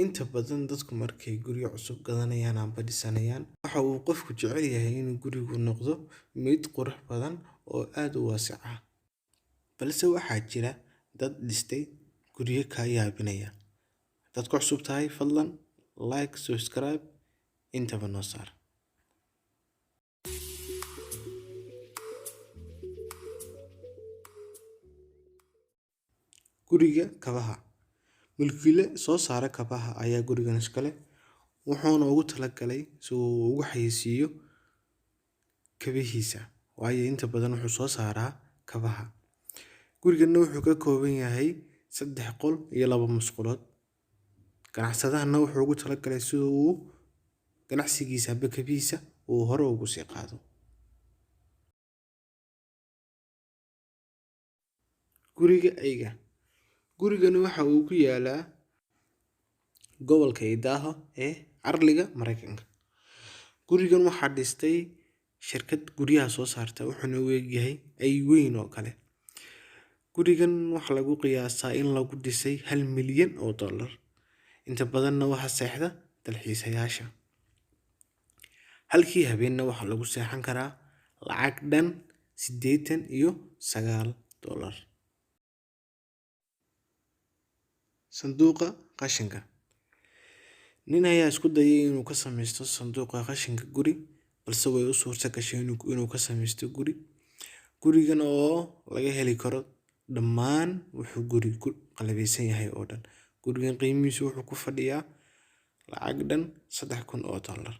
Inta badan dadku markay guryo cusub gadanayaan ama dhisanayaan, waxa uu qofku jecel yahay inuu gurigu noqdo mid qurux badan oo aad u waasic ah. Balse waxaa jira dad dhistay guryo ka yaabinaya. Haddaad ku cusub tahay, fadlan like, subscribe, intaba noo saar. Guriga kabaha. Mulkiile soo saara kabaha ayaa gurigan iska leh, wuxuuna ugu talagalay si uu ugu xayeysiiyo kabihiisa, waayo inta badan wuxuu soo saaraa kabaha. Guriganna wuxuu ka kooban yahay 3 qol iyo 2 musqulood. Ganacsadahana wuxuu ugu talagalay si uu ganacsigiisa amba kabihiisa uu hore ugu sii qaado. Guriga eyga. Gurigani waxa uu ku yaalaa gobolka Idaho ee Arliga Mareykanka. Gurigan waxaa dhistay shirkad guryaha soo saarta, wuxuuna u egyahay ay weyn oo kale. Gurigan waxa lagu qiyaasaa in lagu dhisay $1 milyan. Inta badanna waxa seexda dalxiisayaasha. Halkii habeenna waxa lagu seexan karaa lacag dhan $89. Sanduuqa qashinka. Nin ayaa isku dayay inuu ka samaysto sanduuqa qashinka guri, balse way u suurta gashay inuu ka samaysto guri. Gurigan oo laga heli karo dhammaan wuxuu guri ku qalabeysan yahay oo dhan. Gurigan qiimihiisu wuxuu ku fadhiyaa lacag dhan $3,000.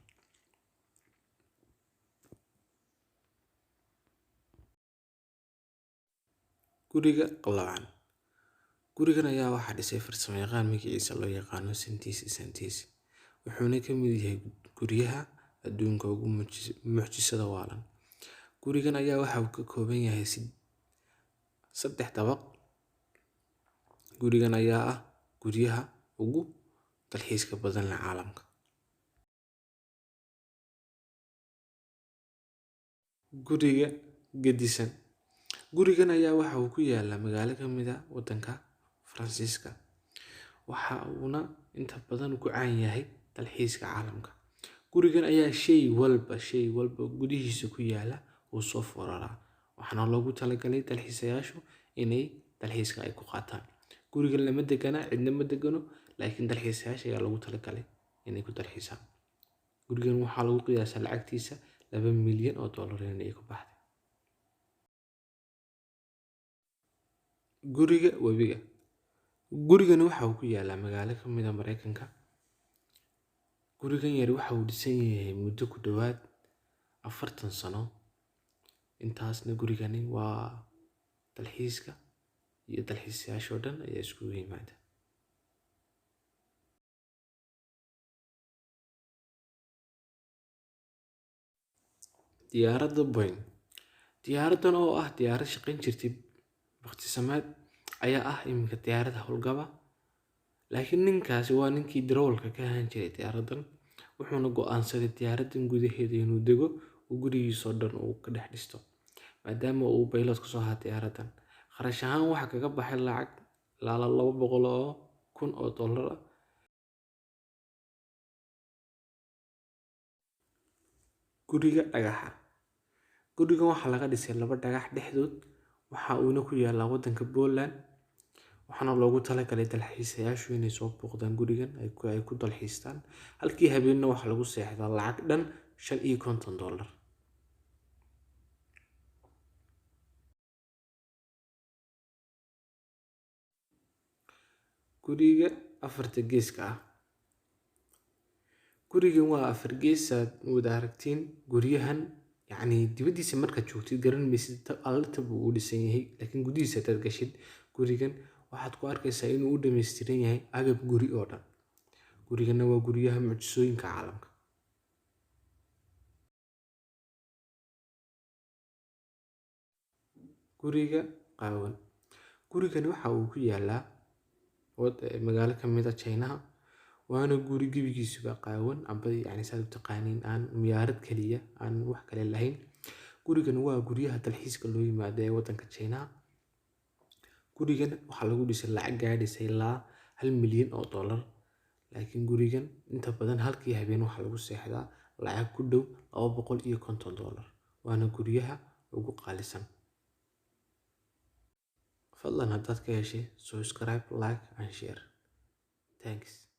Guriga qalalan. Gurigan ayaa waxaa dhisay farsamayaqaan magaciisa loo yaqaano Santisi. Wuxuuna ka mid yahay guryaha adduunka ugu mucjisada waalan. Gurigan ayaa waxa uu ka kooban yahay 3 dabaq. Gurigan ayaa ah guryaha ugu dalxiiska badan leh caalamka. Guriga gedisan. Gurigan ayaa waxa uu ku yaalaa magaalo ka mid ah waddanka Faransiiska. Waxa uuna inta badan ku caan yahay dalxiiska caalamka. Gurigan ayaa shay walba gudihiisa ku yaala uu soo foraraa. Waxaana loogu talagalay dalxiisayaashu inay dalxiiska ay ku qaataan. Gurigan lama degana, cidna ma degano, laakiin dalxiisayaasha ayaa loogu talagalay inay ku dalxiisaan. Gurigan waxaa lagu qiyaasaa lacagtiisa $2 milyan inay ku baxday. Guriga webiga. Gurigan waxa uu ku yaalaa magaalo ka mid ah Mareykanka. Gurigan yar waxa uu dhisan yahay muddo ku dhawaad 40 sano. Intaasna gurigani waa dalxiiska iyo dalxiisayaasha oo dhan ayaa iskugu yimaada. Diyaaradda Boeing. Diyaaradan oo ah diyaarad shaqayn jirtay waqti-samaad ayaa ah iminka diyaarad hawlgaba. Laakiin ninkaasi waa ninkii darawalka ka ahaan jiray diyaaradan. Wuxuuna go'aansaday diyaaradan gudaheeda inuu dego oo gurigiisa oo dhan uu ka dhex dhisto. Maadaama uu pilot ku soo ahaa diyaaradan, kharash ahaan waxa kaga baxay lacag ilaa $200,000. Guriga dhagaxa. Gurigan waxaa laga dhisay 2 dhagax dhexdood. Waxa uuna ku yaalaa waddanka Poland. Waxaana loogu talagalay dalxiisayaashu inay soo booqdaan gurigan ay ku dalxiistaan. Halkii habeenna waxa lagu seexdaa lacag dhan $55. Guriga 4 geeska ah. Gurigan waa 4 gees aad wada aragtiin. Guryahan dibadiisa markaad joogtid garan maysid alta buu u dhisan yahay, laakiin gudihiisa hadaad gashid gurigan waxaad ku arkaysaa inuu u dhameystiran yahay agab guri oo dhan. Guriganna waa guryaha mucjisooyinka caalamka. Guriga qaawan. Gurigani waxa uu ku yaalaa magaalo ka mid ah China. Waana guri gebigiisuba qaawan amba saad u taqaaniin aan miyaarad kaliya aan wax kale lahayn. Gurigan waa guryaha dalxiiska loo yimaado ee waddanka China. Gurigan waxaa lagu dhisay lacag gaadhaysa ilaa $1 milyan. laakiin gurigan inta badan halkii habeen waxaa lagu seexdaa lacag ku dhow $250. waana guryaha ugu qaalisan. fadlan haddaad ka heshay subscribe, like and share. Thanks.